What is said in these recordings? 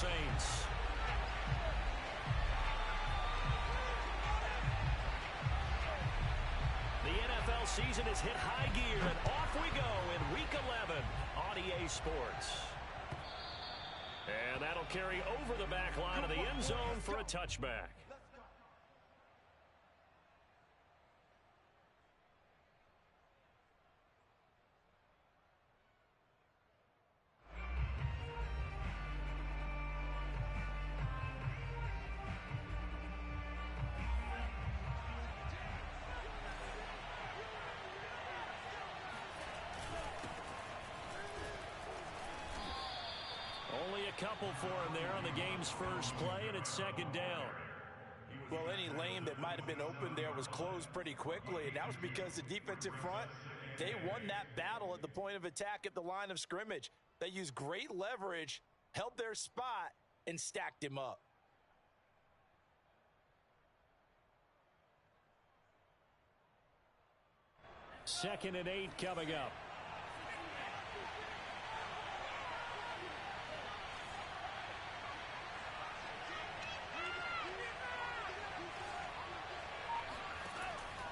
Saints. The NFL season has hit high gear, and off we go in Week 11 on EA Sports. And that'll carry over the back line of the end zone for a touchback. Only a couple for him there on the game's first play, and it's second down. Well, any lane that might have been open there was closed pretty quickly, and that was because the defensive front, they won that battle at the point of attack at the line of scrimmage. They used great leverage, held their spot, and stacked him up. Second and 8 coming up.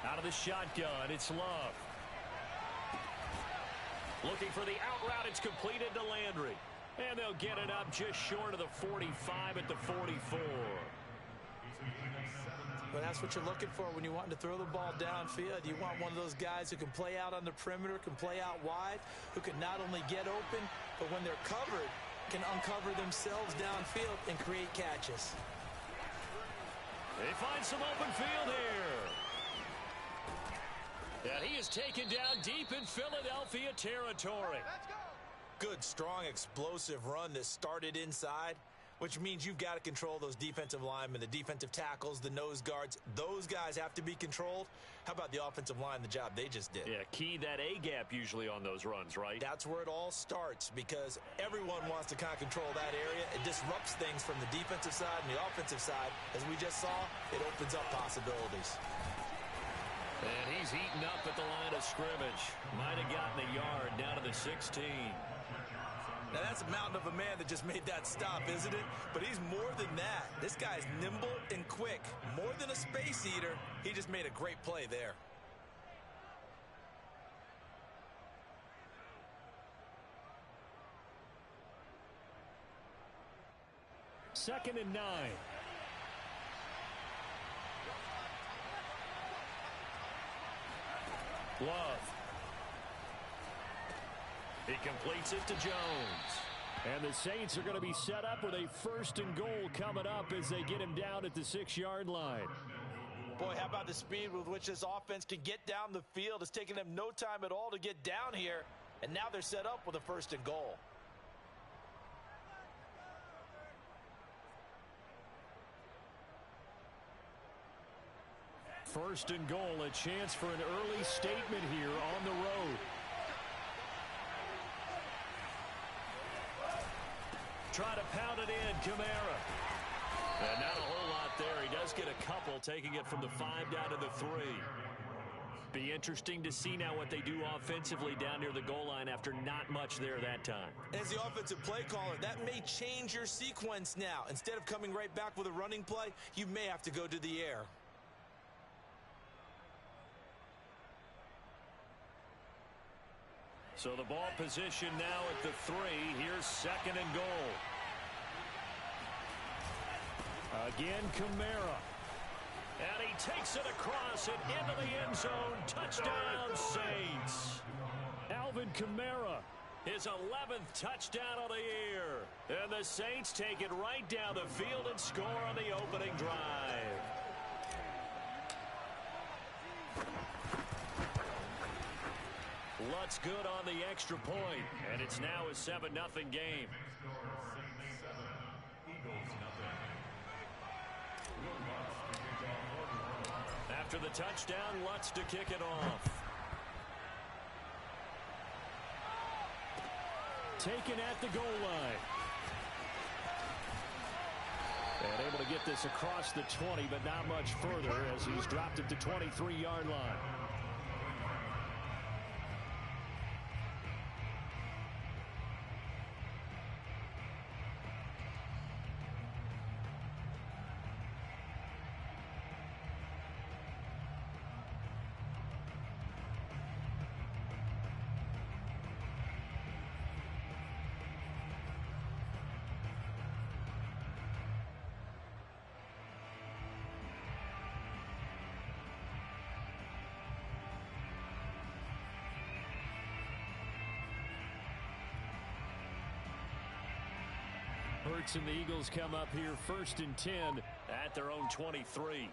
Out of the shotgun, it's Love. Looking for the out route, it's completed to Landry. And they'll get it up just short of the 45 at the 44. But that's what you're looking for when you want to throw the ball downfield. You want one of those guys who can play out on the perimeter, can play out wide, who can not only get open, but when they're covered, can uncover themselves downfield and create catches. They find some open field here. And he is taken down deep in Philadelphia territory. Good, strong, explosive run that started inside, which means you've got to control those defensive linemen, the defensive tackles, the nose guards. Those guys have to be controlled. How about the offensive line, the job they just did? Yeah, key that A-gap usually on those runs, right? That's where it all starts because everyone wants to kind of control that area. It disrupts things from the defensive side and the offensive side. As we just saw, it opens up possibilities. And he's eaten up at the line of scrimmage. Might have gotten a yard down to the 16. Now, that's a mountain of a man that just made that stop, isn't it? But he's more than that. This guy's nimble and quick. More than a space eater, he just made a great play there. Second and 9. Love. He completes it to Jones. And the Saints are going to be set up with a first and goal coming up as they get him down at the 6-yard line. Boy, how about the speed with which this offense can get down the field? It's taken them no time at all to get down here. And now they're set up with a first and goal. First and goal, a chance for an early statement here on the road. Try to pound it in, Kamara. And not a whole lot there. He does get a couple, taking it from the 5 down to the 3. Be interesting to see now what they do offensively down near the goal line after not much there that time. As the offensive play caller, that may change your sequence now. Instead of coming right back with a running play, you may have to go to the air. So the ball position now at the 3. Here's second and goal. Again, Kamara. And he takes it across and into the end zone. Touchdown, Saints. Alvin Kamara, his 11th touchdown of the year. And the Saints take it right down the field and score on the opening drive. Lutz good on the extra point, and it's now a 7-0 game. After the touchdown, Lutz to kick it off. Taken at the goal line. And able to get this across the 20, but not much further as he's dropped it to 23-yard line. Hurts and the Eagles come up here 1st and 10 at their own 23.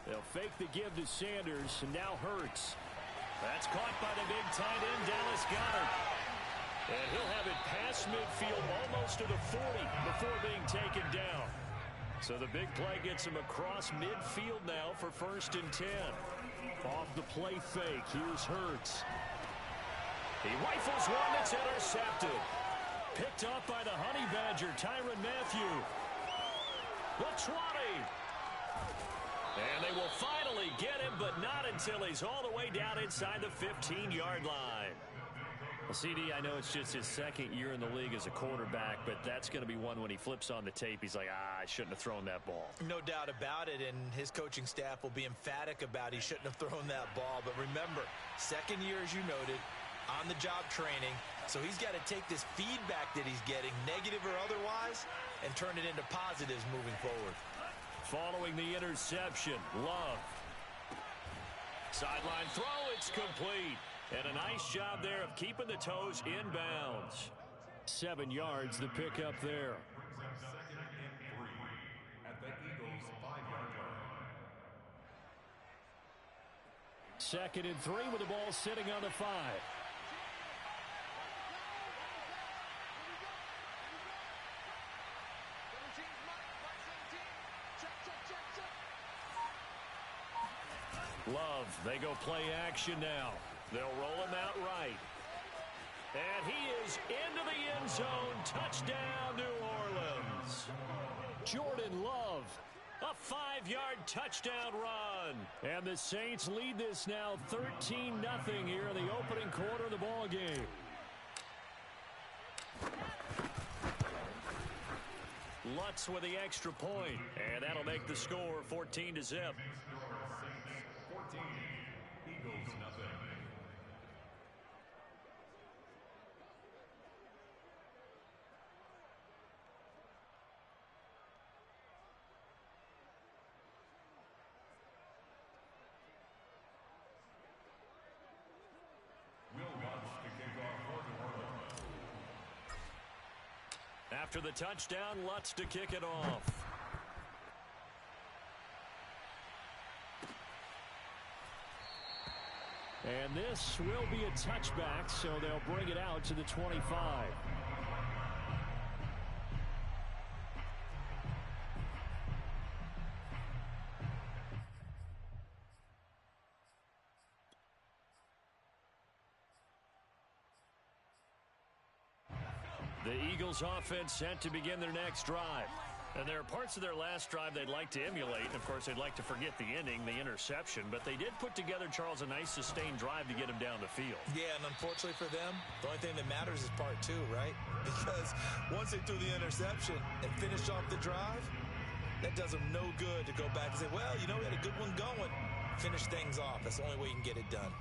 They'll fake the give to Sanders, and now Hurts. That's caught by the big tight end, Dallas Goedert. And he'll have it past midfield almost to the 40 before being taken down. So the big play gets him across midfield now for 1st and 10. Off the play fake, here's Hurts. He rifles one that's intercepted. Picked up by the Honey Badger, Tyrann Mathieu. The 20. And they will finally get him, but not until he's all the way down inside the 15-yard line. Well, CD, I know it's just his 2nd year in the league as a quarterback, but that's going to be one when he flips on the tape. He's like, I shouldn't have thrown that ball. No doubt about it, and his coaching staff will be emphatic about he shouldn't have thrown that ball. But remember, 2nd year, as you noted, on-the-job training. So he's got to take this feedback that he's getting, negative or otherwise, and turn it into positives moving forward. Following the interception, Love. Sideline throw, it's complete. And a nice job there of keeping the toes inbounds. 7 yards, the pickup there. 2nd and 3 with the ball sitting on the 5. Love, they go play action now. They'll roll him out right. And he is into the end zone. Touchdown, New Orleans. Jordan Love, a 5-yard touchdown run. And the Saints lead this now 13-0 here in the opening quarter of the ball game. Lutz with the extra point, and that'll make the score 14-0. 14, Eagles nothing. After the touchdown, Lutz to kick it off. And this will be a touchback, so they'll bring it out to the 25. The Eagles offense set to begin their next drive. And there are parts of their last drive they'd like to emulate. And, of course, they'd like to forget the ending, the interception. But they did put together, Charles, a nice sustained drive to get him down the field. Yeah, and unfortunately for them, the only thing that matters is part 2, right? Because once they threw the interception and finished off the drive, that does them no good to go back and say, well, you know, we had a good one going. Finish things off. That's the only way you can get it done.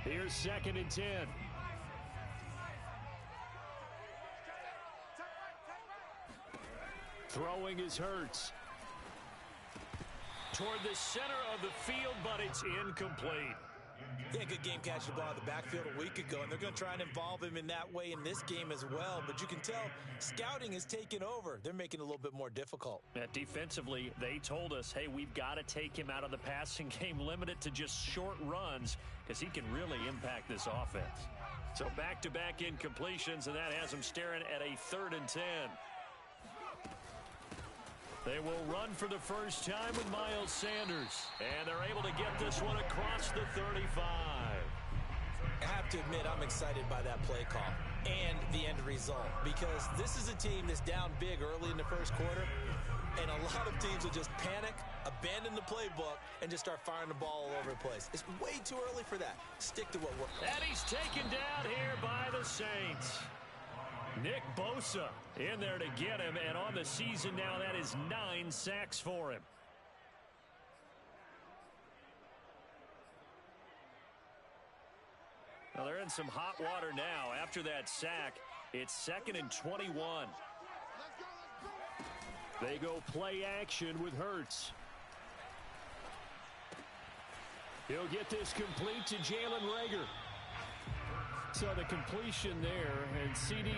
Here's 2nd and 10. Throwing is Hurts. Toward the center of the field, but it's incomplete. Yeah, good game catching the ball in the backfield a week ago, and they're going to try and involve him in that way in this game as well. But you can tell scouting is taking over. They're making it a little bit more difficult. Defensively, they told us, hey, we've got to take him out of the passing game, limit it to just short runs, because he can really impact this offense. So back-to-back incompletions, and that has him staring at a 3rd and 10. They will run for the first time with Miles Sanders. And they're able to get this one across the 35. I have to admit, I'm excited by that play call and the end result. Because this is a team that's down big early in the first quarter. And a lot of teams will just panic, abandon the playbook, and just start firing the ball all over the place. It's way too early for that. Stick to what works. And he's taken down here by the Saints. Nick Bosa in there to get him, and on the season now, that is 9 sacks for him. Well, they're in some hot water now. After that sack, it's 2nd and 21. They go play action with Hurts. He'll get this complete to Jalen Reagor. So the completion there, and CD,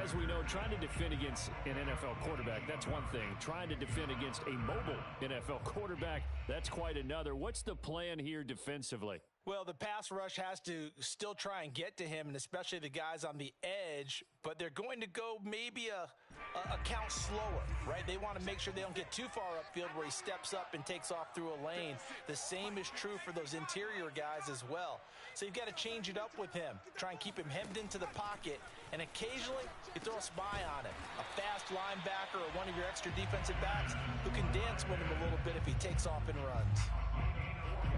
as we know, trying to defend against an NFL quarterback, that's one thing. Trying to defend against a mobile NFL quarterback, that's quite another. What's the plan here defensively? Well, the pass rush has to still try and get to him, and especially the guys on the edge, but they're going to go maybe a count slower, right? They want to make sure they don't get too far upfield where he steps up and takes off through a lane. The same is true for those interior guys as well. So you've got to change it up with him. Try and keep him hemmed into the pocket, and occasionally you throw a spy on him. A fast linebacker or one of your extra defensive backs who can dance with him a little bit if he takes off and runs.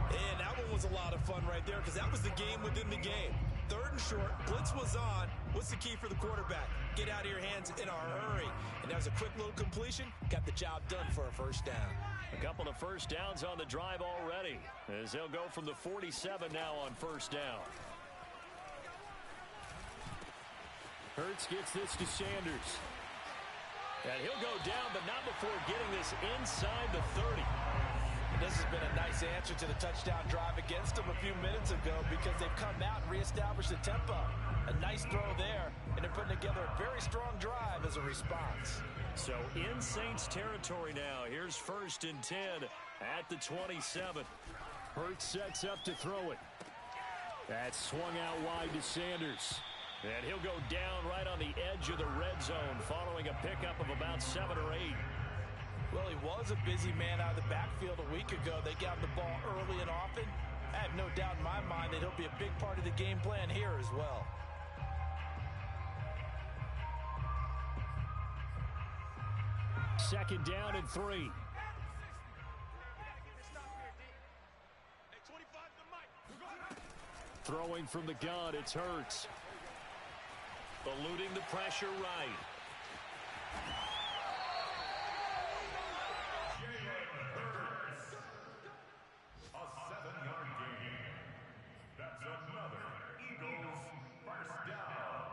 And that one was a lot of fun right there because that was the game within the game. 3rd and short, blitz was on. What's the key for the quarterback? Get out of your hands in a hurry. And that was a quick little completion. Got the job done for a first down. A couple of first downs on the drive already, as they'll go from the 47 now on first down. Hurts gets this to Sanders. And he'll go down, but not before getting this inside the 30. This has been a nice answer to the touchdown drive against them a few minutes ago because they've come out and reestablished the tempo. A nice throw there, and they're putting together a very strong drive as a response. So in Saints territory now. Here's 1st and 10 at the 27. Hurts sets up to throw it. That's swung out wide to Sanders. And he'll go down right on the edge of the red zone following a pickup of about 7 or 8. Well, he was a busy man out of the backfield a week ago. They got him the ball early and often. I have no doubt in my mind that he'll be a big part of the game plan here as well. Second down and 3. Throwing from the gun, it's Hurts. Eluding the pressure right. A 7-yard gain. That's another Eagles first down.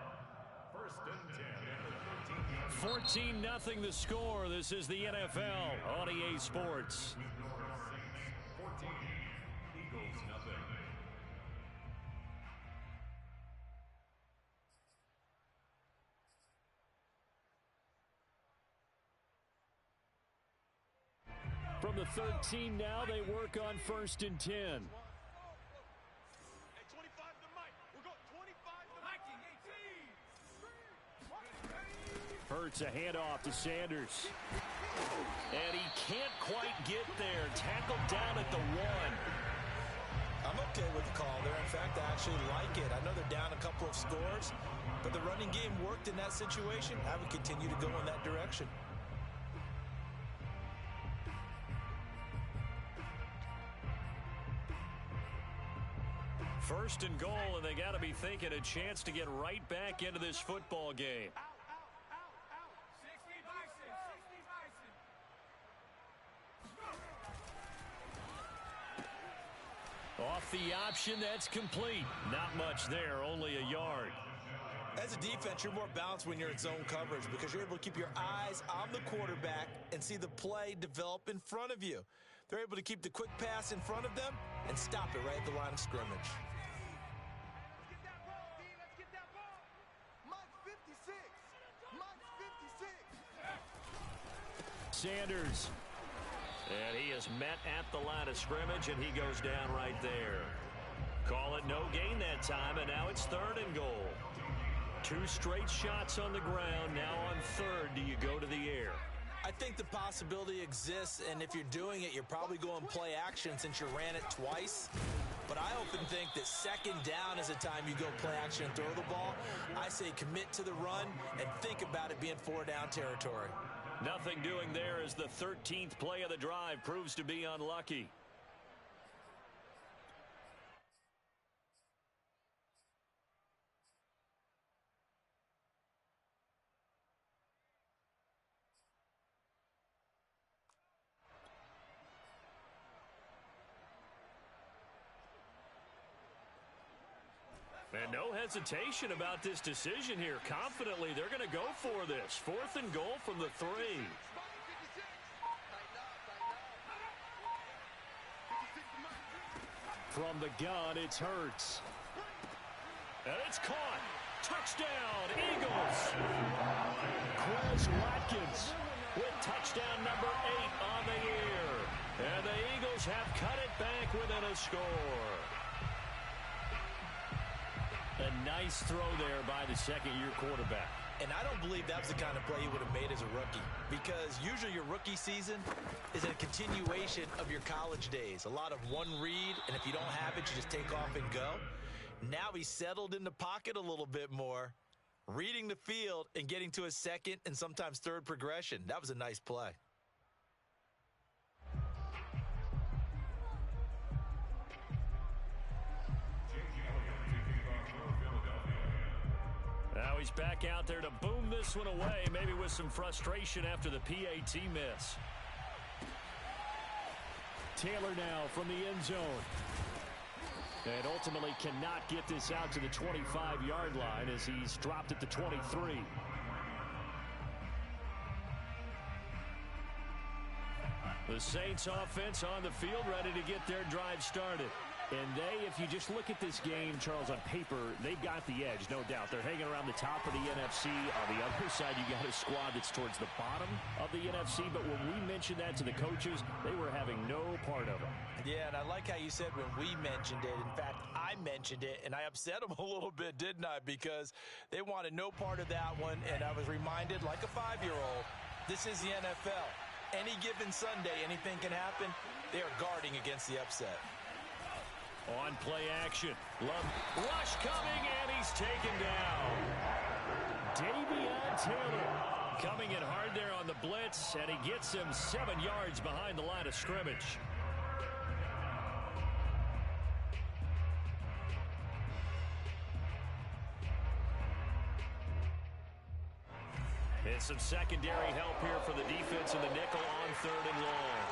1st and 10 at the 14-0 the score. This is the NFL on EA Sports. 14. Eagles nothing. From the 13 now, they work on 1st and 10. Hurts a handoff to Sanders. And he can't quite get there. Tackled down at the 1. I'm okay with the call there. In fact, I actually like it. I know they're down a couple of scores, but the running game worked in that situation. I would continue to go in that direction. 1st and goal, and they got to be thinking a chance to get right back into this football game. Off the option, that's complete. Not much there, only a yard. As a defense, you're more balanced when you're in zone coverage because you're able to keep your eyes on the quarterback and see the play develop in front of you. They're able to keep the quick pass in front of them and stop it right at the line of scrimmage. Sanders. And he is met at the line of scrimmage, and he goes down right there. Call it no gain that time, and now it's 3rd and goal. 2 straight shots on the ground. Now on 3rd, do you go to the air? I think the possibility exists, and if you're doing it, you're probably going play action since you ran it twice. But I often think that 2nd down is the time you go play action and throw the ball. I say commit to the run and think about it being 4-down territory. Nothing doing there as the 13th play of the drive proves to be unlucky. And no hesitation about this decision here. Confidently, they're going to go for this. 4th and goal from the 3. From the gun, it's Hurts. And it's caught. Touchdown, Eagles. Quez Watkins with touchdown number 8 on the year. And the Eagles have cut it back within a score. A nice throw there by the second-year quarterback. And I don't believe that was the kind of play he would have made as a rookie, because usually your rookie season is a continuation of your college days. A lot of one read, and if you don't have it, you just take off and go. Now he's settled in the pocket a little bit more, reading the field and getting to his second and sometimes third progression. That was a nice play. Now he's back out there to boom this one away, maybe with some frustration after the PAT miss. Taylor now from the end zone. And ultimately cannot get this out to the 25-yard line as he's dropped at the 23. The Saints offense on the field, ready to get their drive started. And they, if you just look at this game, Charles, on paper, they've got the edge, no doubt. They're hanging around the top of the NFC. On the other side, you got a squad that's towards the bottom of the NFC. But when we mentioned that to the coaches, they were having no part of it. Yeah, and I like how you said when we mentioned it. In fact, I mentioned it, and I upset them a little bit, didn't I? Because they wanted no part of that one, and I was reminded, like a 5-year-old, this is the NFL. Any given Sunday, anything can happen. They are guarding against the upset. On play action. Love rush coming, and he's taken down. Davion Taylor coming in hard there on the blitz, and he gets him 7 yards behind the line of scrimmage. And some secondary help here for the defense in the nickel on 3rd and long.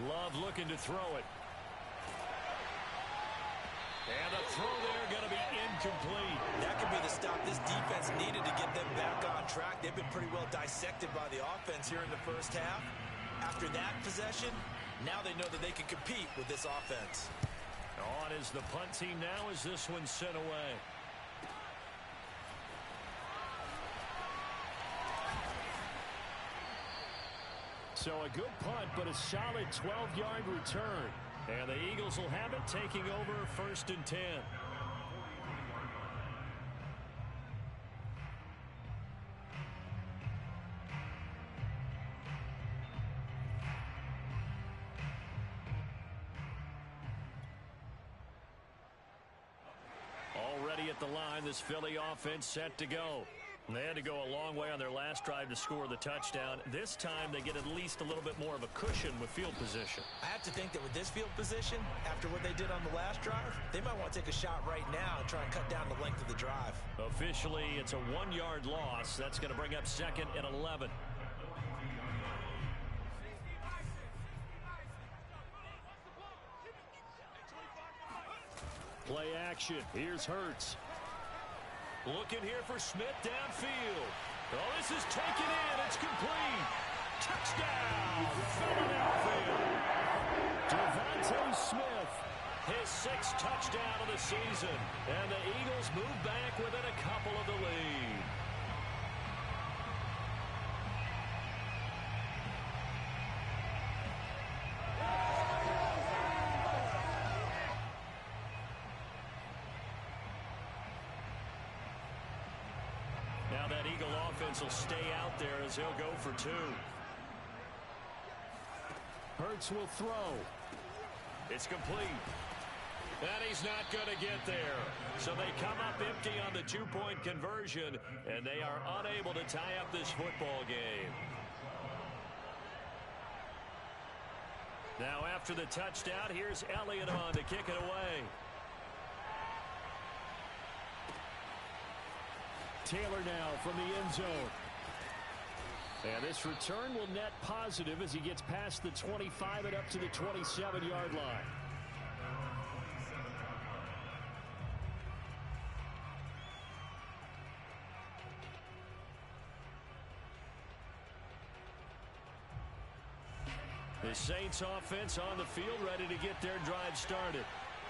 Love looking to throw it. And the throw there going to be incomplete. That could be the stop this defense needed to get them back on track. They've been pretty well dissected by the offense here in the first half. After that possession, now they know that they can compete with this offense. On is the punt team now as this one's sent away. So a good punt, but a solid 12-yard return. And the Eagles will have it, taking over 1st and 10. Already at the line, this Philly offense set to go. They had to go a long way on their last drive to score the touchdown. This time they get at least a little bit more of a cushion with field position. I have to think that with this field position, after what they did on the last drive, they might want to take a shot right now and try and cut down the length of the drive. Officially, it's a 1-yard loss. That's going to bring up 2nd and 11. Play action. Here's Hurts. Looking here for Smith downfield. Oh, this is taken in. It's complete. Touchdown, Philadelphia. Devontae Smith, his 6th touchdown of the season. And the Eagles move back within a couple of the lead. Now that Eagle offense will stay out there as he'll go for 2. Hurts will throw. It's complete. And he's not going to get there. So they come up empty on the 2-point conversion, and they are unable to tie up this football game. Now after the touchdown, here's Elliott on to kick it away. Taylor now from the end zone. And this return will net positive as he gets past the 25 and up to the 27-yard line. The Saints offense on the field, ready to get their drive started.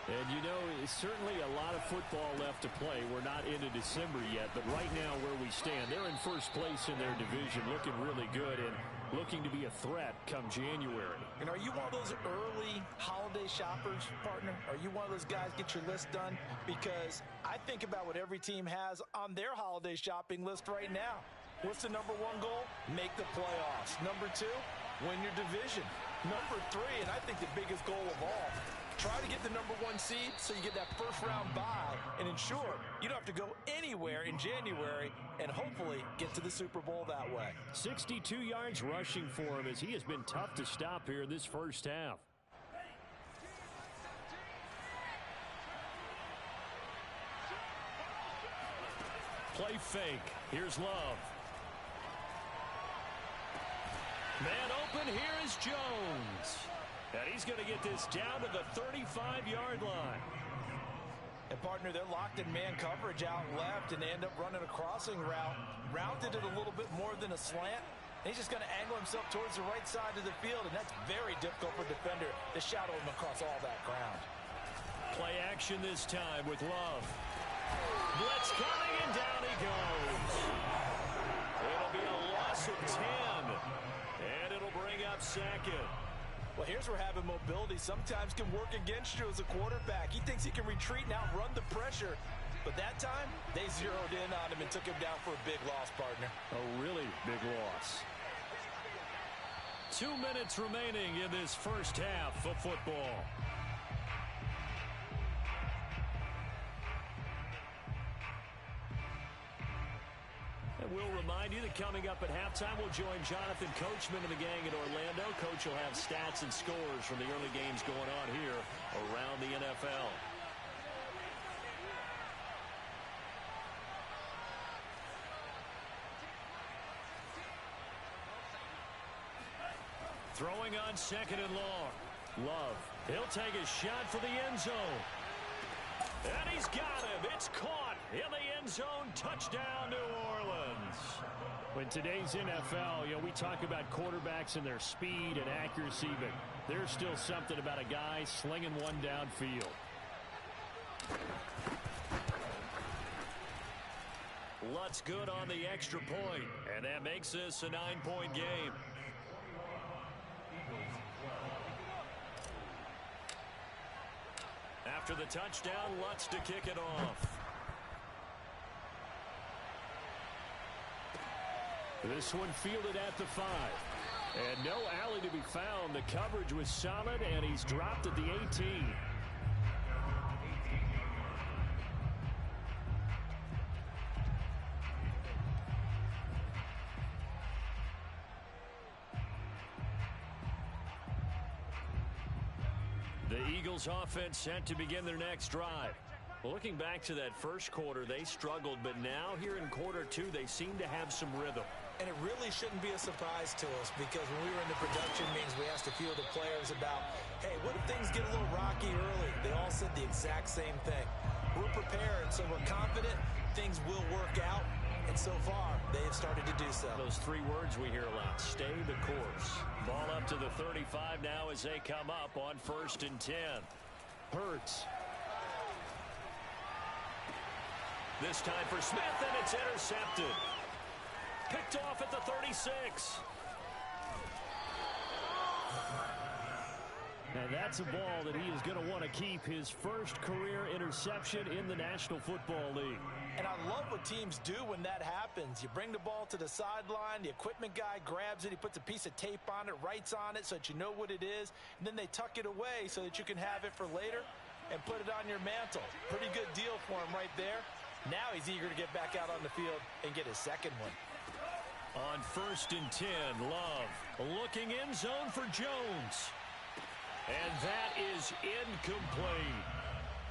And, you know, it's certainly a lot of football left to play. We're not into December yet, but right now where we stand, they're in first place in their division, looking really good and looking to be a threat come January. And are you one of those early holiday shoppers, partner? Are you one of those guys get your list done? Because I think about what every team has on their holiday shopping list right now. What's the number one goal? Make the playoffs. Number two, win your division. Number three, and I think the biggest goal of all, try to get the number one seed so you get that first round bye and ensure you don't have to go anywhere in January and hopefully get to the Super Bowl that way. 62 yards rushing for him as he has been tough to stop here this first half. Play fake. Here's Love. Man open, here is Jones. And he's going to get this down to the 35-yard line. And, partner, they're locked in man coverage out left, and they end up running a crossing route. Rounded it a little bit more than a slant. And he's just going to angle himself towards the right side of the field, and that's very difficult for a defender to shadow him across all that ground. Play action this time with Love. Blitz coming, and down he goes. It'll be a loss of 10, and it'll bring up second. Well, here's where having mobility sometimes can work against you as a quarterback. He thinks he can retreat and outrun the pressure. But that time, they zeroed in on him and took him down for a big loss, partner. A really big loss. 2 minutes remaining in this first half of football. And we'll remind you that coming up at halftime, we'll join Jonathan Coachman and the gang in Orlando. Coach will have stats and scores from the early games going on here around the NFL. Throwing on second and long. Love. He'll take a shot for the end zone. And he's got him. It's caught in the end zone. Touchdown, New Orleans. In today's NFL, you know, we talk about quarterbacks and their speed and accuracy, but there's still something about a guy slinging one downfield. Lutt's good on the extra point, and that makes this a 9-point game. After the touchdown, Lutz to kick it off. This one fielded at the 5. And no alley to be found. The coverage was solid, and he's dropped at the 18. The Eagles offense set to begin their next drive. Looking back to that first quarter, they struggled, but now here in quarter 2, they seem to have some rhythm. And it really shouldn't be a surprise to us, because when we were in the production meetings, we asked a few of the players about, hey, what if things get a little rocky early? They all said the exact same thing. We're prepared, so we're confident things will work out. And so far, they have started to do so. Those 3 words we hear a lot: stay the course. Ball up to the 35 now as they come up on 1st and 10. Hurts. This time for Smith, and it's intercepted. Picked off at the 36. And that's a ball that he is going to want to keep, his first career interception in the National Football League. And I love what teams do when that happens. You bring the ball to the sideline, the equipment guy grabs it, he puts a piece of tape on it, writes on it so that you know what it is, and then they tuck it away so that you can have it for later and put it on your mantle. Pretty good deal for him right there. Now he's eager to get back out on the field and get his second one. On 1st and 10, Love looking end zone for Jones. And that is incomplete.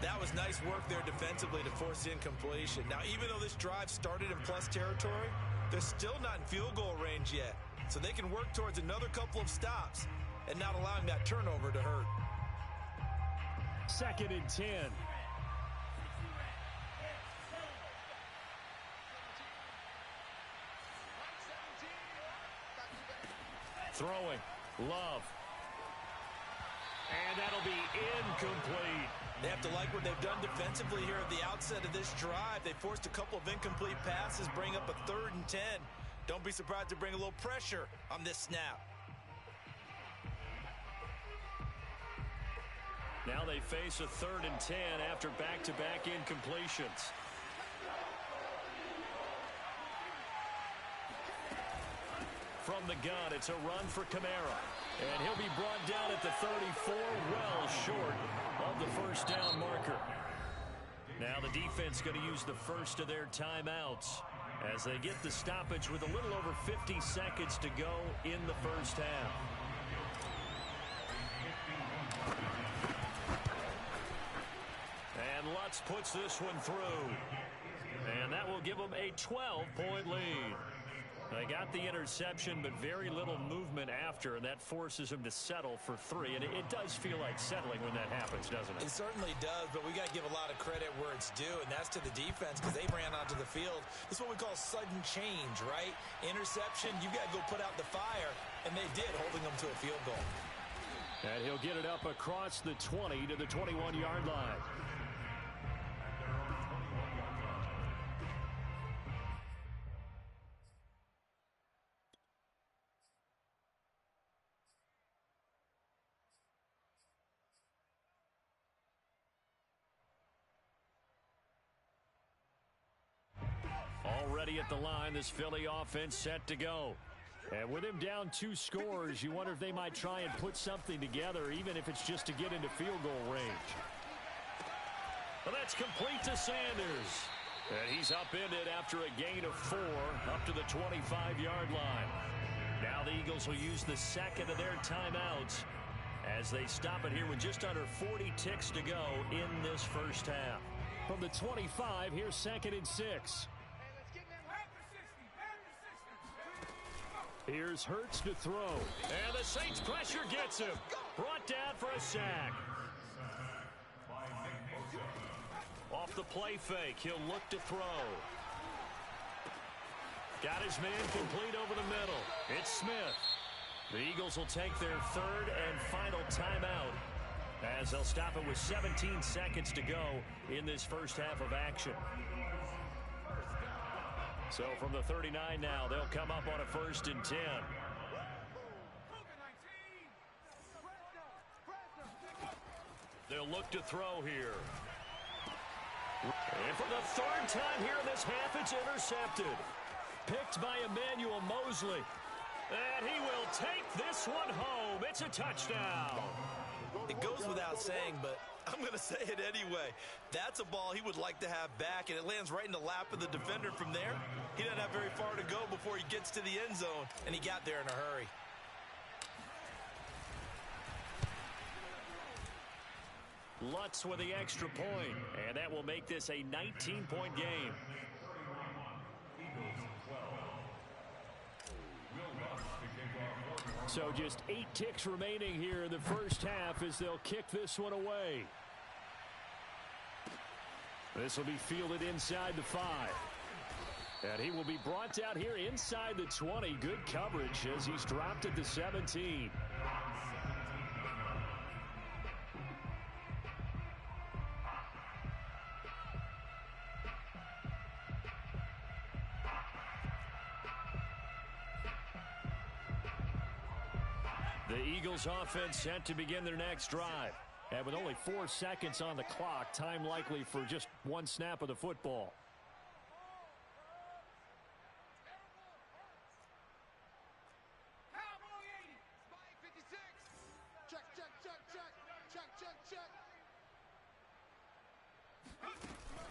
That was nice work there defensively to force the incompletion. Now, even though this drive started in plus territory, they're still not in field goal range yet. So they can work towards another couple of stops and not allowing that turnover to hurt. 2nd and 10. Throwing. Love. And that'll be incomplete. They have to like what they've done defensively here at the outset of this drive. They forced a couple of incomplete passes, bring up a 3rd and 10. Don't be surprised to bring a little pressure on this snap. Now they face a 3rd and 10 after back-to-back incompletions. From the gun, it's a run for Kamara. And he'll be brought down at the 34, well short of the first down marker. Now the defense going to use the first of their timeouts as they get the stoppage with a little over 50 seconds to go in the first half. And Lutz puts this one through. And that will give them a 12-point lead. They got the interception, but very little movement after, and that forces them to settle for 3. And it does feel like settling when that happens, doesn't it? It certainly does, but we got to give a lot of credit where it's due, and that's to the defense because they ran onto the field. This is what we call sudden change, right? Interception, you've got to go put out the fire, and they did, holding them to a field goal. And he'll get it up across the 20 to the 21-yard line. Already at the line, this Philly offense set to go. And with him down 2 scores, you wonder if they might try and put something together, even if it's just to get into field goal range. Well, that's complete to Sanders. And he's upended after a gain of 4 up to the 25-yard line. Now the Eagles will use the second of their timeouts as they stop it here with just under 40 ticks to go in this first half. From the 25, here's 2nd and 6. Here's Hurts to throw. And the Saints pressure gets him. Brought down for a sack. Off the play fake, he'll look to throw. Got his man complete over the middle. It's Smith. The Eagles will take their 3rd and final timeout as they'll stop it with 17 seconds to go in this first half of action. So from the 39 now, they'll come up on a 1st and 10. They'll look to throw here. And for the 3rd time here in this half, it's intercepted. Picked by Emmanuel Mosley. And he will take this one home. It's a touchdown. It goes without saying, but I'm going to say it anyway. That's a ball he would like to have back, and it lands right in the lap of the defender. From there, he doesn't have very far to go before he gets to the end zone, and he got there in a hurry. Lutz with the extra point, and that will make this a 19-point game. So just 8 ticks remaining here in the first half as they'll kick this one away. This will be fielded inside the 5. And he will be brought out here inside the 20. Good coverage as he's dropped at the 17. The Eagles offense set to begin their next drive. And with only 4 seconds on the clock, time likely for just 1 snap of the football.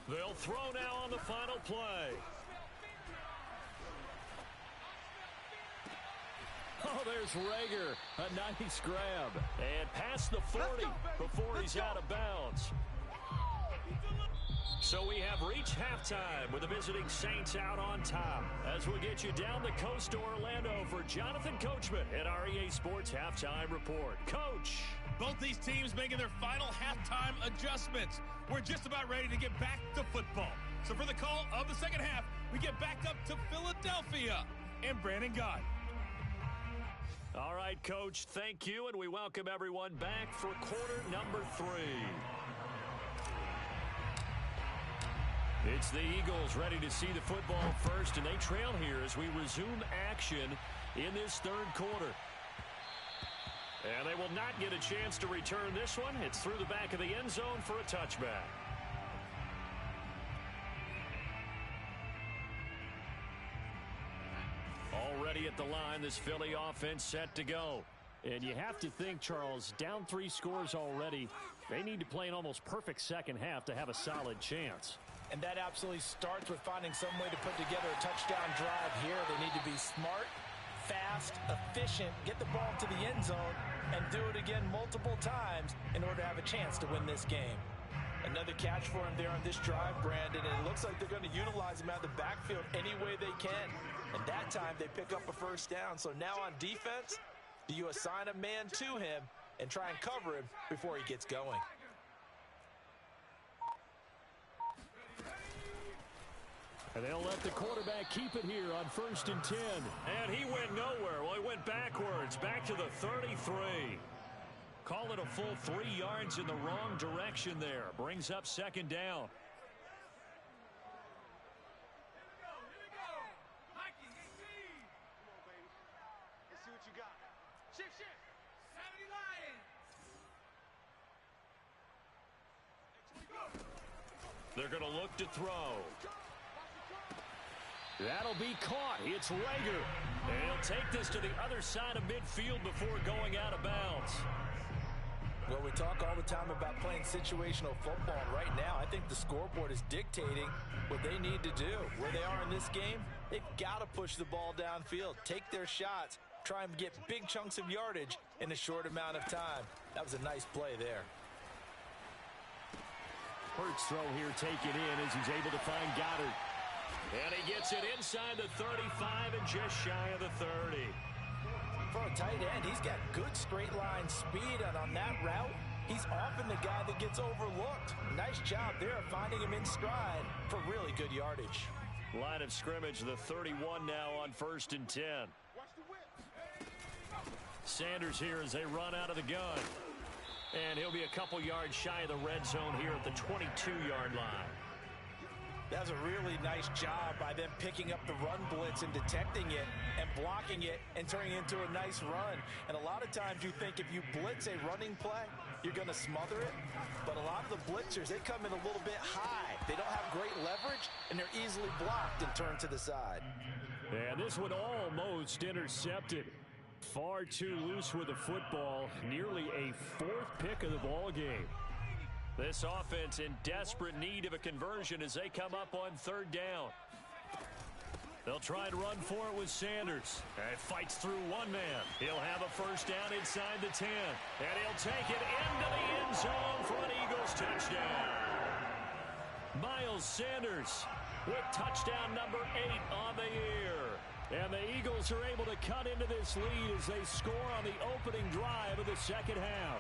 They'll throw now on the final play. Oh, there's Rager. A nice grab. And past the 40 before he's out of bounds. So we have reached halftime with the visiting Saints out on top. As we'll get you down the coast to Orlando for Jonathan Coachman at our EA Sports Halftime Report. Coach. Both these teams making their final halftime adjustments. We're just about ready to get back to football. So for the call of the second half, we get back up to Philadelphia and Brandon Gott. All right, Coach, thank you, and we welcome everyone back for quarter number 3. It's the Eagles ready to see the football first, and they trail here as we resume action in this third quarter. And they will not get a chance to return this one. It's through the back of the end zone for a touchback. Already at the line, this Philly offense set to go. And you have to think, Charles, down 3 scores already. They need to play an almost perfect second half to have a solid chance. And that absolutely starts with finding some way to put together a touchdown drive here. They need to be smart, fast, efficient, get the ball to the end zone, and do it again multiple times in order to have a chance to win this game. Another catch for him there on this drive, Brandon, and it looks like they're going to utilize him out of the backfield any way they can. And that time they pick up a first down. So now on defense, do you assign a man to him and try and cover him before he gets going? And they'll let the quarterback keep it here on 1st and 10. And he went nowhere. Well, he went backwards, back to the 33. Call it a full 3 yards in the wrong direction there. Brings up 2nd down. They're going to look to throw. That'll be caught. It's Rager. And he'll take this to the other side of midfield before going out of bounds. Well, we talk all the time about playing situational football. And right now, I think the scoreboard is dictating what they need to do. Where they are in this game, they've got to push the ball downfield, take their shots, try and get big chunks of yardage in a short amount of time. That was a nice play there. Hurts throw here taken in as he's able to find Goddard. And he gets it inside the 35 and just shy of the 30. For a tight end, he's got good straight line speed, and on that route, he's often the guy that gets overlooked. Nice job there of finding him in stride for really good yardage. Line of scrimmage, the 31 now on 1st and 10. Sanders here as they run out of the gun. And he'll be a couple yards shy of the red zone here at the 22-yard line. That's a really nice job by them picking up the run blitz and detecting it and blocking it and turning it into a nice run. And a lot of times you think if you blitz a running play, you're going to smother it. But a lot of the blitzers, they come in a little bit high. They don't have great leverage, and they're easily blocked and turned to the side. And this one almost intercepted. Far too loose with the football. Nearly a 4th pick of the ball game. This offense in desperate need of a conversion as they come up on 3rd down. They'll try and run for it with Sanders. And fights through one man. He'll have a first down inside the 10. And he'll take it into the end zone for an Eagles touchdown. Miles Sanders with touchdown number 8 on the year. And the Eagles are able to cut into this lead as they score on the opening drive of the second half.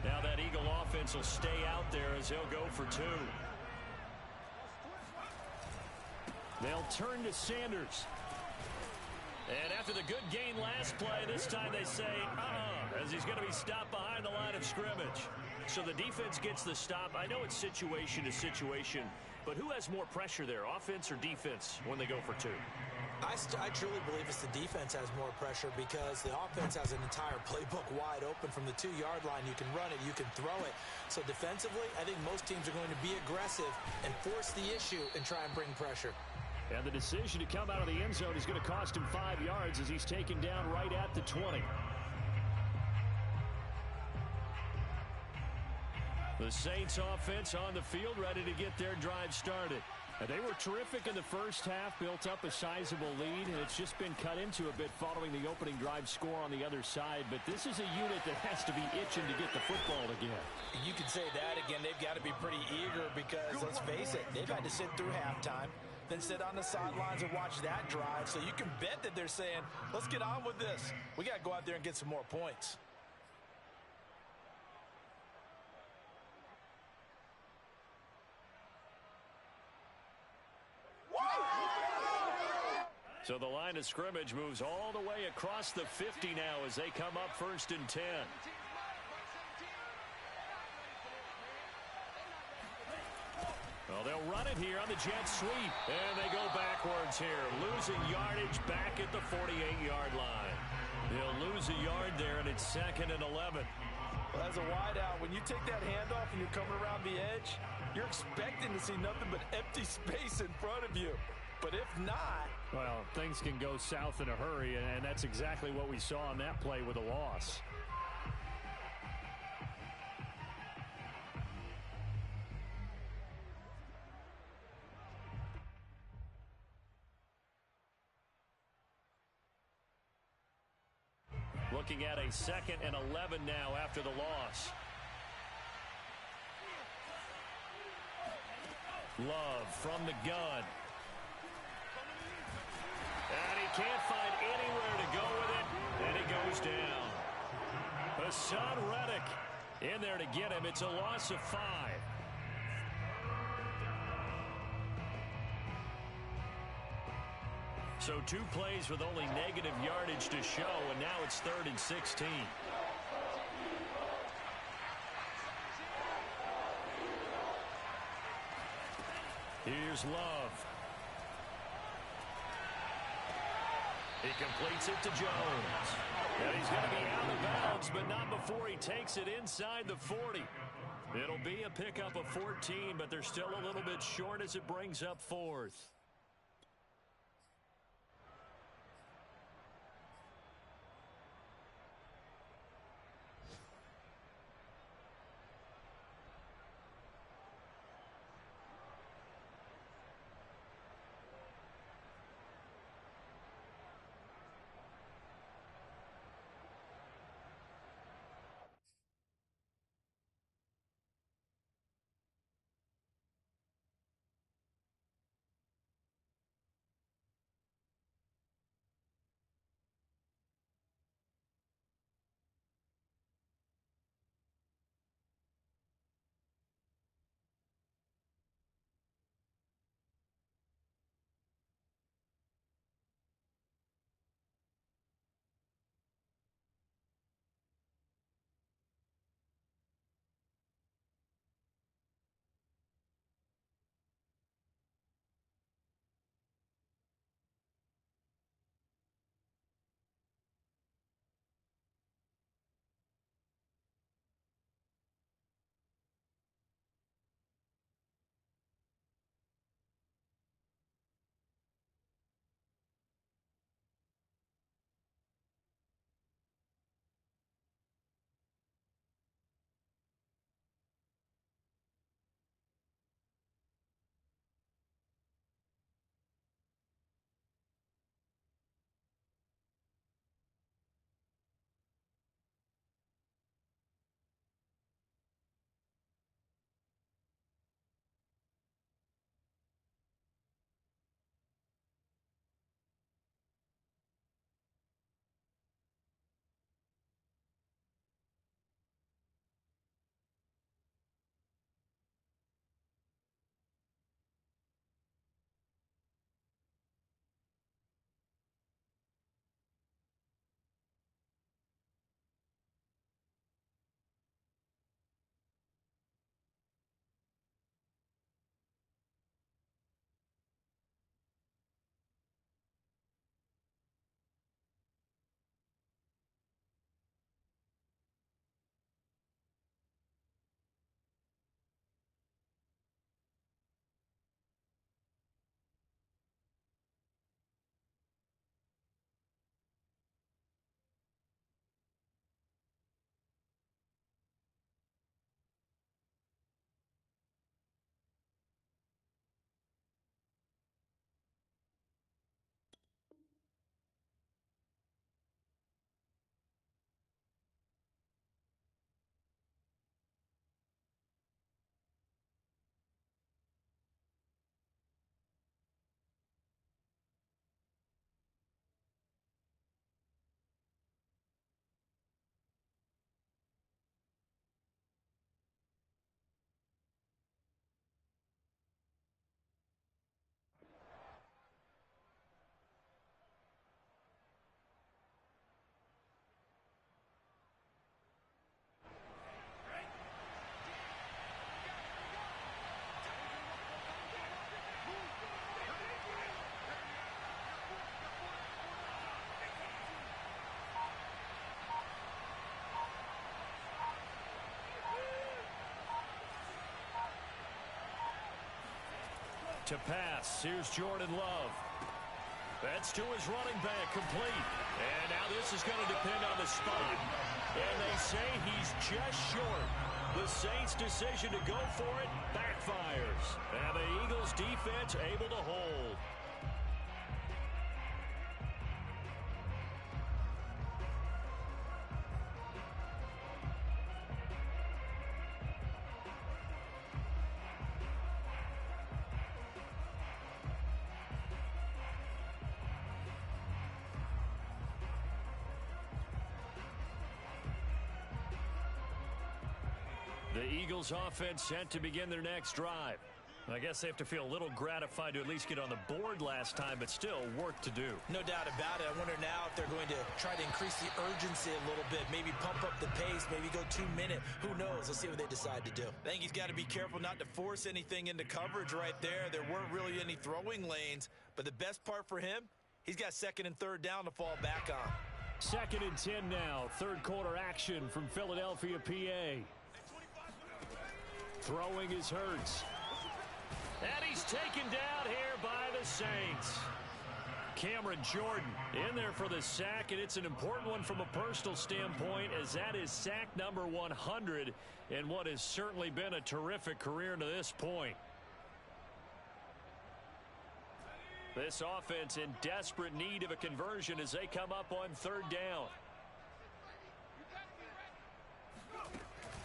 Now that Eagle offense will stay out there as they'll go for 2. They'll turn to Sanders. And after the good gain last play, this time they say, as he's going to be stopped behind the line of scrimmage. So the defense gets the stop. I know it's situation to situation, but who has more pressure there, offense or defense, when they go for 2? I truly believe it's the defense has more pressure because the offense has an entire playbook wide open from the 2-yard line. You can run it, you can throw it. So defensively, I think most teams are going to be aggressive and force the issue and try and bring pressure. And the decision to come out of the end zone is going to cost him 5 yards as he's taken down right at the 20. The Saints offense on the field ready to get their drive started. And they were terrific in the first half, built up a sizable lead, and it's just been cut into a bit following the opening drive score on the other side. But this is a unit that has to be itching to get the football again. You can say that again. They've got to be pretty eager because, let's face it, they've had to sit through halftime. than sit on the sidelines and watch that drive. So you can bet that they're saying, let's get on with this. We got to go out there and get some more points. So the line of scrimmage moves all the way across the 50 now as they come up 1st and 10. Well, they'll run it here on the jet sweep. And they go backwards here, losing yardage back at the 48-yard line. They'll lose a yard there, and it's 2nd and 11. Well, as a wideout, when you take that handoff and you're coming around the edge, you're expecting to see nothing but empty space in front of you. But if not... Well, things can go south in a hurry, and that's exactly what we saw on that play with a loss. Looking at a 2nd and 11 now after the loss. Love from the gun. And he can't find anywhere to go with it, and he goes down. Hassan Reddick in there to get him. It's a loss of 5. So 2 plays with only negative yardage to show, and now it's 3rd and 16. Here's Love. He completes it to Jones. And he's going to be out of bounds, but not before he takes it inside the 40. It'll be a pickup of 14, but they're still a little bit short as it brings up 4th. To pass. Here's Jordan Love. That's to his running back, complete. And now this is going to depend on the spot. And they say he's just short. The Saints' decision to go for it backfires. And the Eagles' defense able to hold. The Eagles offense set to begin their next drive. I guess they have to feel a little gratified to at least get on the board last time, but still work to do. No doubt about it. I wonder now if they're going to try to increase the urgency a little bit, maybe pump up the pace, maybe go 2 minute. Who knows? Let's see what they decide to do. I think he's got to be careful not to force anything into coverage right there. There weren't really any throwing lanes, but the best part for him, he's got second and third down to fall back on. 2nd and 10 now. Third quarter action from Philadelphia, PA. Throwing is Hurts. And he's taken down here by the Saints. Cameron Jordan in there for the sack, and it's an important one from a personal standpoint, as that is sack number 100 in what has certainly been a terrific career to this point. This offense in desperate need of a conversion as they come up on 3rd down.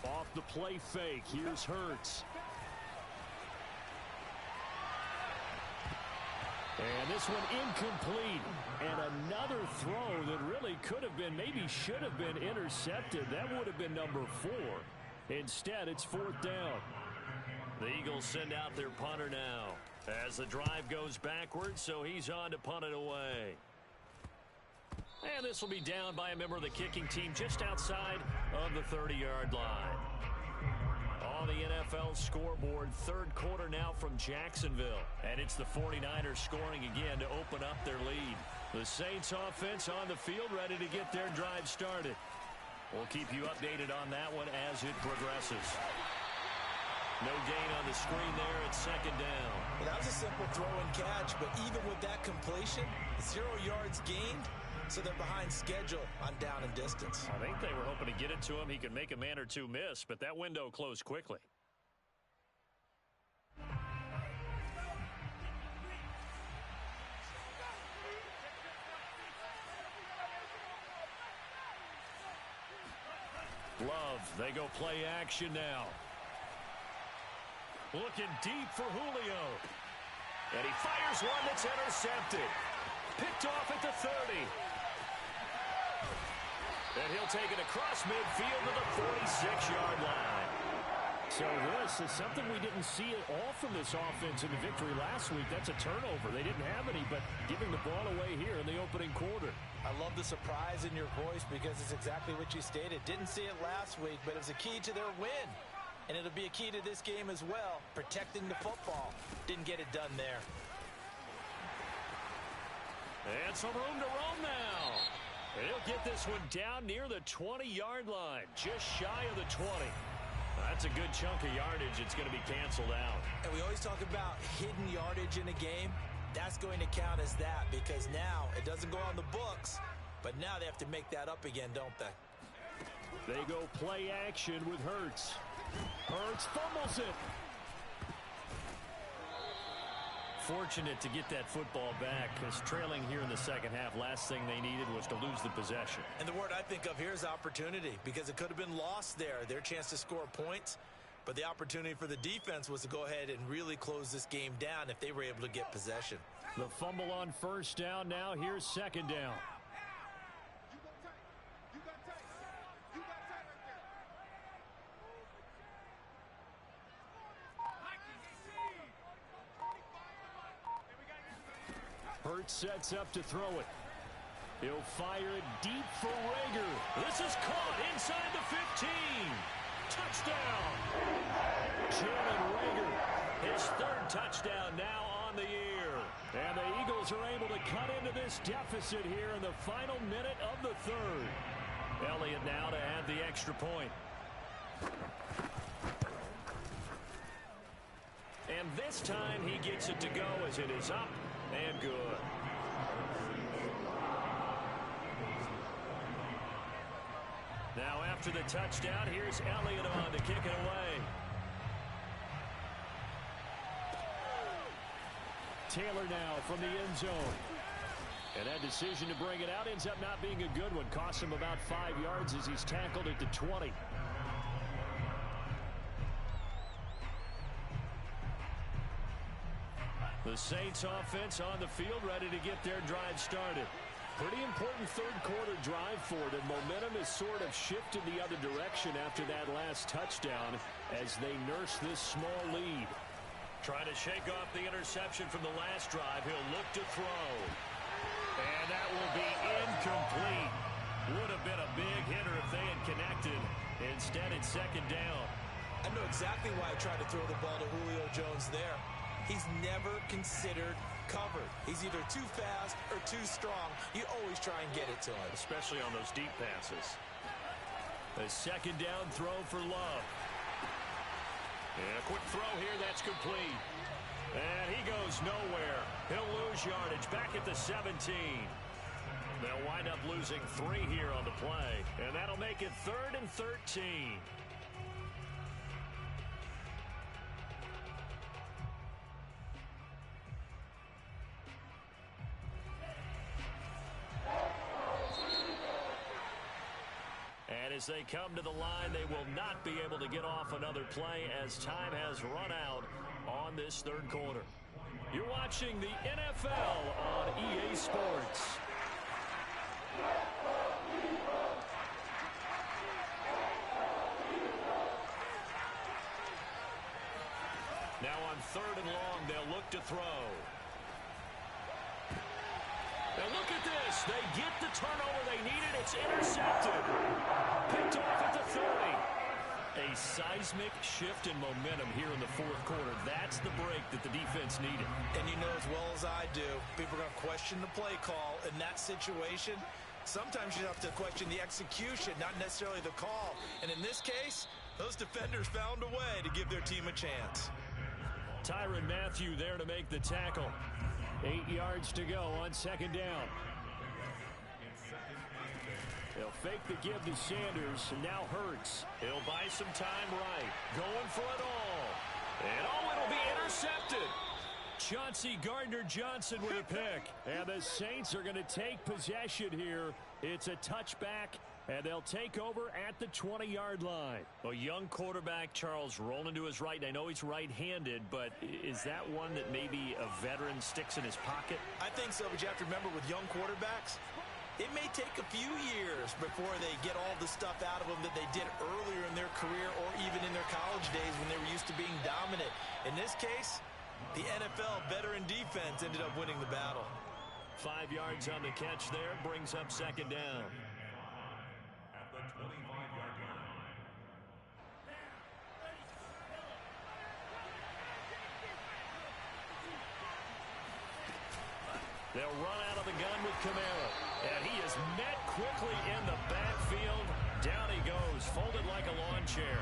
Off the play fake, here's Hurts. And this one incomplete. And another throw that really could have been, maybe should have been intercepted. That would have been number 4. Instead, it's 4th down. The Eagles send out their punter now as the drive goes backwards, so he's on to punt it away. And this will be down by a member of the kicking team just outside of the 30-yard line. On the NFL scoreboard, 3rd quarter now from Jacksonville. And it's the 49ers scoring again to open up their lead. The Saints offense on the field ready to get their drive started. We'll keep you updated on that one as it progresses. No gain on the screen there at 2nd down. Well, that was a simple throw and catch, but even with that completion, 0 yards gained. So they're behind schedule on down and distance. I think they were hoping to get it to him. He could make a man or two miss, but that window closed quickly. Love, they go play action now. Looking deep for Julio. And he fires one that's intercepted. Picked off at the 30. And he'll take it across midfield to the 46-yard line. So this is something we didn't see at all from this offense in the victory last week. That's a turnover. They didn't have any, but giving the ball away here in the opening quarter. I love the surprise in your voice because it's exactly what you stated. Didn't see it last week, but it was a key to their win. And it'll be a key to this game as well, protecting the football. Didn't get it done there. And some room to roam now. He'll get this one down near the 20-yard line, just shy of the 20. That's a good chunk of yardage. It's going to be canceled out. And we always talk about hidden yardage in a game. That's going to count as that because now it doesn't go on the books, but now they have to make that up again, don't they? They go play action with Hurts. Hurts fumbles it. Fortunate to get that football back because trailing here in the second half, last thing they needed was to lose the possession. And the word I think of here is opportunity because it could have been lost there, their chance to score points. But the opportunity for the defense was to go ahead and really close this game down if they were able to get possession. The fumble on 1st down. Now here's 2nd down. Hurts sets up to throw it. He'll fire it deep for Rager. This is caught inside the 15. Touchdown. Jalen Rager, his 3rd touchdown now on the year. And the Eagles are able to cut into this deficit here in the final minute of the 3rd. Elliott now to add the extra point. And this time he gets it to go as it is up and good. Now after the touchdown, here's Elliott on to kick it away. Taylor now from the end zone. And that decision to bring it out ends up not being a good one. Costs him about 5 yards as he's tackled at the 20. The Saints offense on the field ready to get their drive started. Pretty important third quarter drive for them. Momentum has sort of shifted the other direction after that last touchdown as they nurse this small lead. Trying to shake off the interception from the last drive. He'll look to throw. And that will be incomplete. Would have been a big hitter if they had connected. Instead, it's second down. I know exactly why I tried to throw the ball to Julio Jones there. He's never considered covered. He's either too fast or too strong. You always try and get it to him. Especially on those deep passes. A second down throw for Love. And a quick throw here, that's complete. And he goes nowhere. He'll lose yardage back at the 17. They'll wind up losing 3 here on the play. And that'll make it 3rd and 13. And as they come to the line, they will not be able to get off another play as time has run out on this third quarter. You're watching the NFL on EA Sports. Now on 3rd and long, they'll look to throw. Now look at this. They get the turnover they needed. It's intercepted. Picked off at the 30. A seismic shift in momentum here in the fourth quarter. That's the break that the defense needed. And you know as well as I do, people are going to question the play call in that situation. Sometimes you have to question the execution, not necessarily the call. And in this case, those defenders found a way to give their team a chance. Tyrann Mathieu there to make the tackle. 8 yards to go on second down. They'll fake the give to Sanders, and now Hurts. He'll buy some time right. Going for it all. And it'll be intercepted. Chauncey Gardner-Johnson with a pick. And the Saints are going to take possession here. It's a touchback, and they'll take over at the 20-yard line. A young quarterback, Charles, rolling to his right. I know he's right-handed, but is that one that maybe a veteran sticks in his pocket? I think so, but you have to remember with young quarterbacks, it may take a few years before they get all the stuff out of them that they did earlier in their career or even in their college days when they were used to being dominant. In this case, the NFL veteran defense ended up winning the battle. 5 yards on the catch there, brings up second down. At the 25-yard line. They'll run out of the gun with Kamara. And he is met quickly in the backfield. Down he goes, folded like a lawn chair.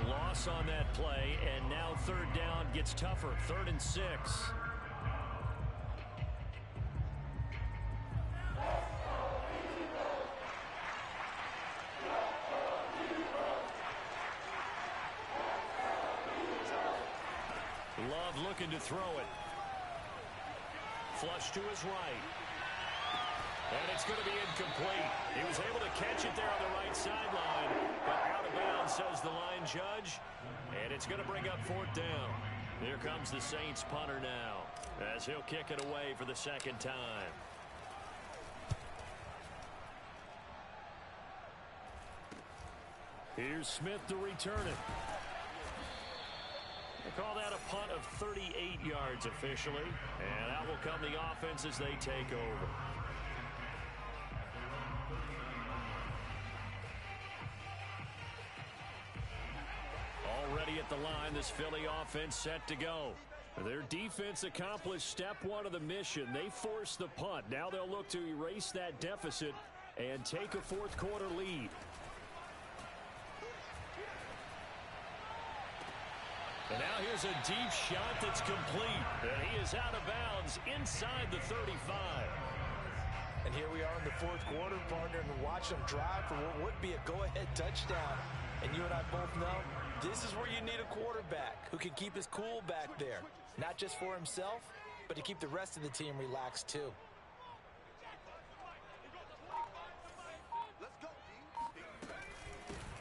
A loss on that play, and now third down gets tougher. 3rd and 6. Love looking to throw it. Flush to his right. And it's going to be incomplete. He was able to catch it there on the right sideline, but out of bounds, says the line judge. And it's going to bring up 4th down. Here comes the Saints punter now, as he'll kick it away for the second time. Here's Smith to return it. They call that a punt of 38 yards officially. And out will come the offense as they take over. Already at the line, this Philly offense set to go. Their defense accomplished step 1 of the mission. They forced the punt. Now they'll look to erase that deficit and take a fourth quarter lead. And now here's a deep shot that's complete. And he is out of bounds inside the 35. And here we are in the fourth quarter, partner, and watch them drive for what would be a go-ahead touchdown. And you and I both know this is where you need a quarterback who can keep his cool back there. Not just for himself, but to keep the rest of the team relaxed too.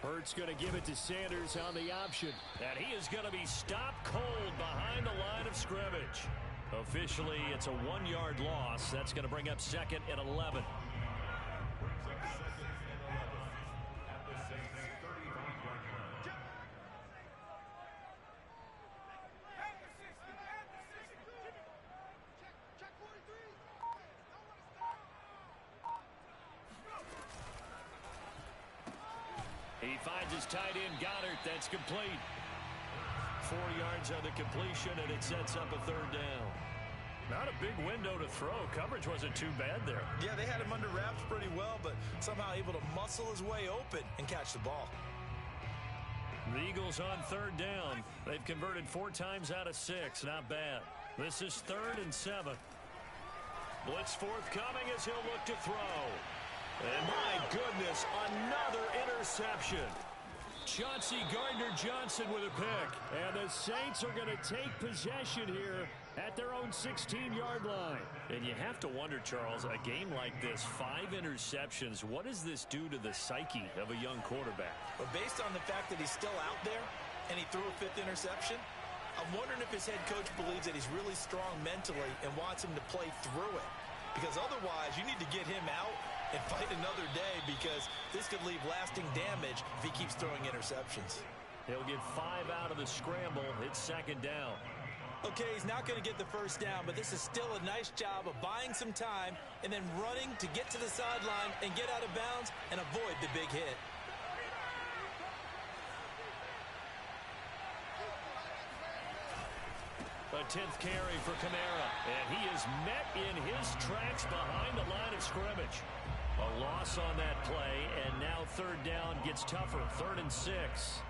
Hurts going to give it to Sanders on the option. And he is going to be stopped cold behind the line of scrimmage. Officially, it's a 1-yard loss. That's going to bring up second and 11. He finds his tight end, Goddard. That's complete. 4 yards on the completion, and it sets up a third down. Not a big window to throw. Coverage wasn't too bad there. Yeah, they had him under wraps pretty well, but somehow able to muscle his way open and catch the ball. The Eagles on third down. They've converted 4 times out of 6. Not bad. This is 3rd and 7. Blitz forthcoming as he'll look to throw. And my goodness, another interception. Chauncey Gardner-Johnson with a pick. And the Saints are going to take possession here at their own 16-yard line. And you have to wonder, Charles, a game like this, 5 interceptions, what does this do to the psyche of a young quarterback? But based on the fact that he's still out there and he threw a 5th interception, I'm wondering if his head coach believes that he's really strong mentally and wants him to play through it. Because otherwise, you need to get him out and fight another day, because this could leave lasting damage if he keeps throwing interceptions. He'll get 5 out of the scramble. It's 2nd down. Okay, he's not going to get the first down, but this is still a nice job of buying some time and then running to get to the sideline and get out of bounds and avoid the big hit. A 10th carry for Kamara, and he is met in his tracks behind the line of scrimmage. A loss on that play, and now 3rd down gets tougher. 3rd and 6.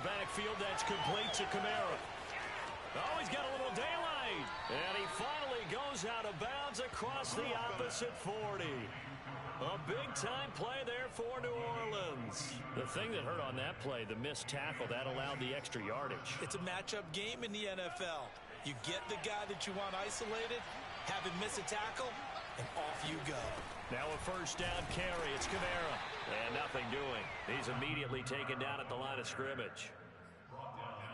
Backfield, that's complete to Kamara. Oh, he's got a little daylight. And he finally goes out of bounds across the opposite 40. A big-time play there for New Orleans. The thing that hurt on that play, the missed tackle, that allowed the extra yardage. It's a matchup game in the NFL. You get the guy that you want isolated, have him miss a tackle, and off you go. Now a 1st down carry. It's Kamara. And nothing doing. He's immediately taken down at the line of scrimmage.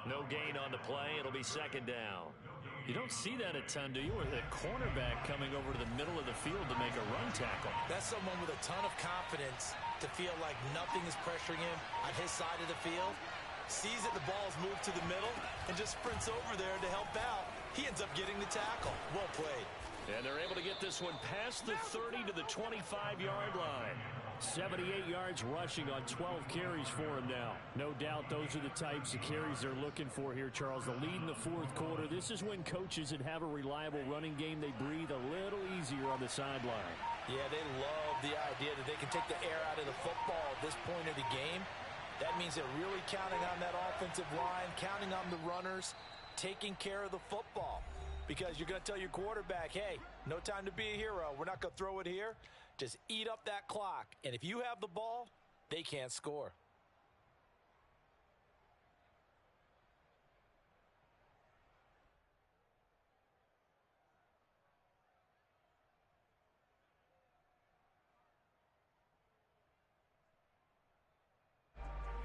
No gain on the play. It'll be 2nd down. You don't see that a ton, do you? Or the cornerback coming over to the middle of the field to make a run tackle. That's someone with a ton of confidence to feel like nothing is pressuring him on his side of the field. Sees that the ball's moved to the middle and just sprints over there to help out. He ends up getting the tackle. Well played. And they're able to get this one past the 30 to the 25-yard line. 78 yards rushing on 12 carries for him now. No doubt those are the types of carries they're looking for here, Charles. The lead in the 4th quarter. This is when coaches that have a reliable running game, they breathe a little easier on the sideline. Yeah, they love the idea that they can take the air out of the football at this point of the game. That means they're really counting on that offensive line, counting on the runners, taking care of the football. Because you're going to tell your quarterback, hey, no time to be a hero. We're not going to throw it here. Just eat up that clock. And if you have the ball, they can't score.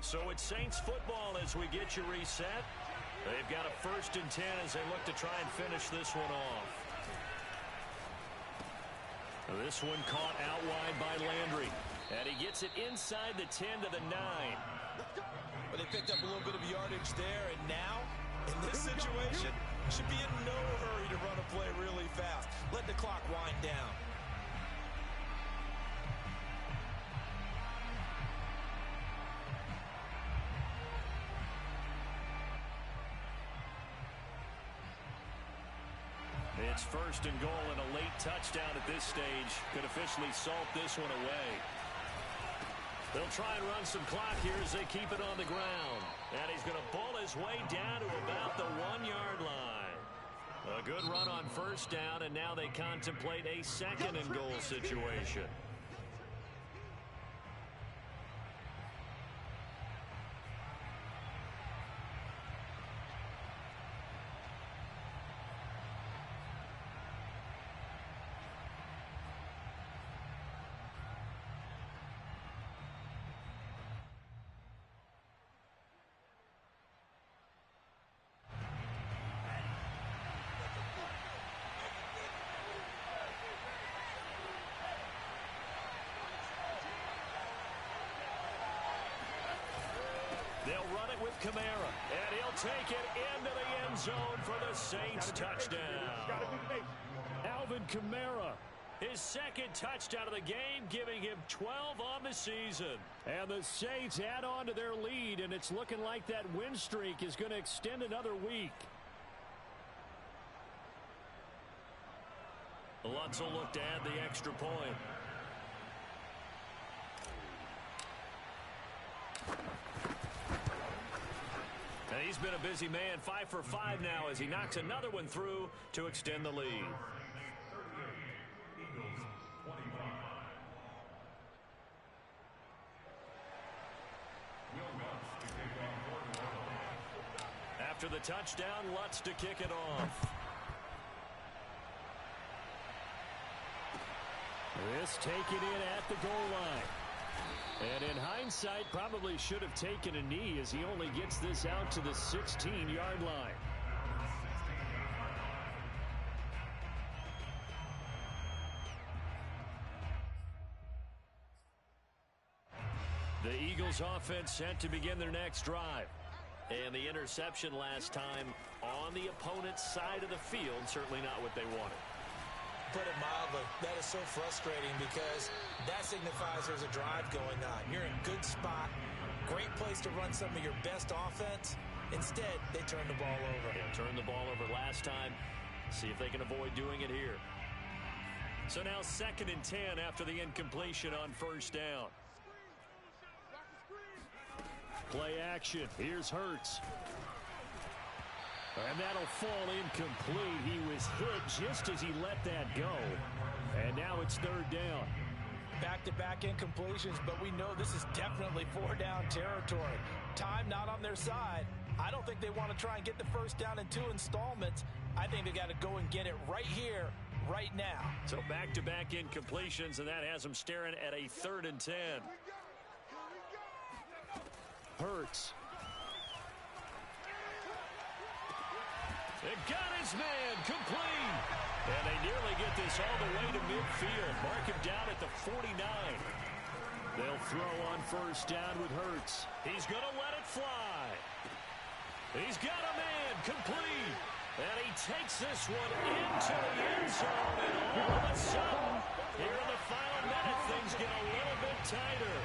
So it's Saints football as we get you reset. They've got a 1st and 10 as they look to try and finish this one off. This one caught out wide by Landry. And he gets it inside the 10 to the 9. But they picked up a little bit of yardage there. And now, in this situation, It's first and goal, and a late touchdown at this stage could officially salt this one away. They'll try and run some clock here as they keep it on the ground. And he's going to bull his way down to about the 1-yard line. A good run on first down, and now they contemplate a second and goal situation. They'll run it with Kamara, and he'll take it into the end zone for the Saints touchdown. Alvin Kamara, his second touchdown of the game, giving him 12 on the season. And the Saints add on to their lead, and it's looking like that win streak is going to extend another week. Lutz will look to add the extra point. He's been a busy man, 5 for 5 now as he knocks another one through to extend the lead. After the touchdown, Lutz to kick it off. This taken in at the goal line. And in hindsight, probably should have taken a knee as he only gets this out to the 16-yard line. The Eagles offense set to begin their next drive. And the interception last time on the opponent's side of the field, certainly not what they wanted. Put it mildly, that is so frustrating because that signifies there's a drive going on. You're in a good spot, great place to run some of your best offense. Instead, they turn the ball over. Yeah, turned the ball over last time. See if they can avoid doing it here. So now 2nd and 10 after the incompletion on first down. Play action. Here's Hurts. And that'll fall incomplete. He was hit just as he let that go. And now it's 3rd down. Back-to-back incompletions, but we know this is definitely 4-down territory. Time not on their side. I don't think they want to try and get the first down in 2 installments. I think they got to go and get it right here, right now. So back-to-back incompletions, and that has them staring at a 3rd and 10. Hurts. It got his man complete. And they nearly get this all the way to midfield. Mark him down at the 49. They'll throw on first down with Hurts. He's going to let it fly. He's got a man complete. And he takes this one into the end zone. And all of a sudden, here in the final minute, things get a little bit tighter.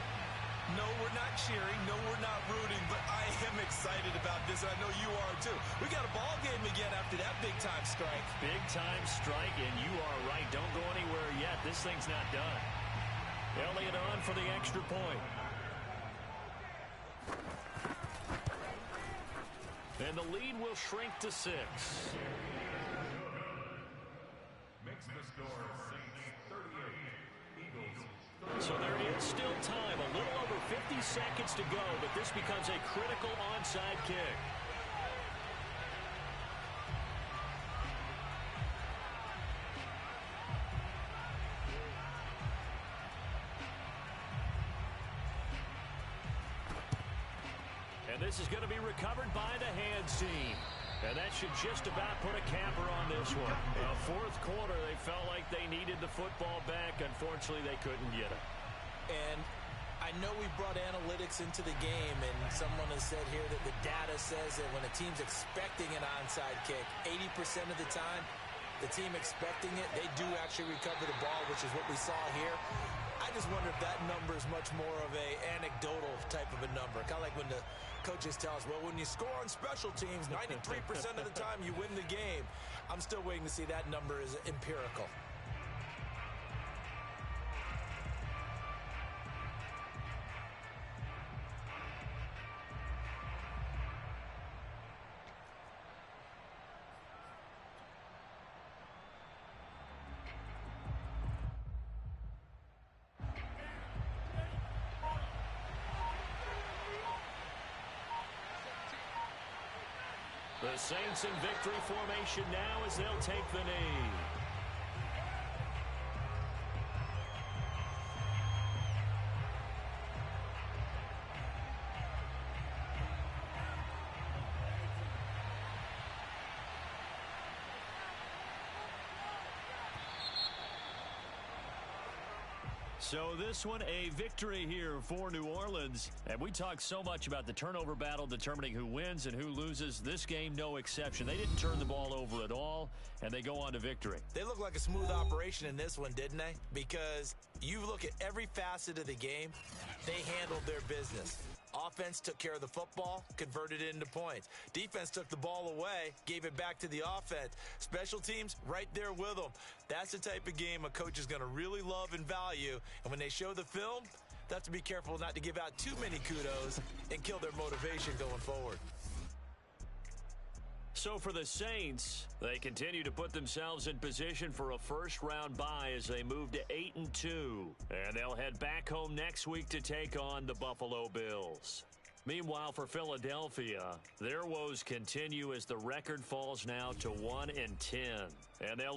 No, we're not cheering. No, we're not rooting. But I am excited about this, and I know you are too. We got a ball game again after that big-time strike. Big-time strike, and you are right. Don't go anywhere yet. This thing's not done. Elliott on for the extra point. And the lead will shrink to 6. Makes the score Saints 38, Eagles. So there is still time, a little over 50 seconds to go, but this becomes a critical onside kick. And this is going to be recovered by the hands team. And that should just about put a capper on this one. 4th quarter, they felt like they needed the football back. Unfortunately, they couldn't get it. And I know we brought analytics into the game, and someone has said here that the data says that when a team's expecting an onside kick, 80% of the time, the team expecting it, they do actually recover the ball, which is what we saw here. I just wonder if that number is much more of a anecdotal type of a number. Kind of like when the coaches tell us, well, when you score on special teams, 93% of the time you win the game. I'm I'm still waiting to see that number is empirical. The Saints in victory formation now as they'll take the knee. So this one, a victory here for New Orleans. And we talked so much about the turnover battle determining who wins and who loses. This game, no exception. They didn't turn the ball over at all, and they go on to victory. They look like a smooth operation in this one, didn't they? Because you look at every facet of the game, they handled their business. Offense took care of the football, converted it into points. Defense took the ball away, gave it back to the offense. Special teams, right there with them. That's the type of game a coach is going to really love and value. And when they show the film, they have to be careful not to give out too many kudos and kill their motivation going forward. So for the Saints, they continue to put themselves in position for a first-round bye as they move to 8-2. And they'll head back home next week to take on the Buffalo Bills. Meanwhile, for Philadelphia, their woes continue as the record falls now to 1-10. And they'll look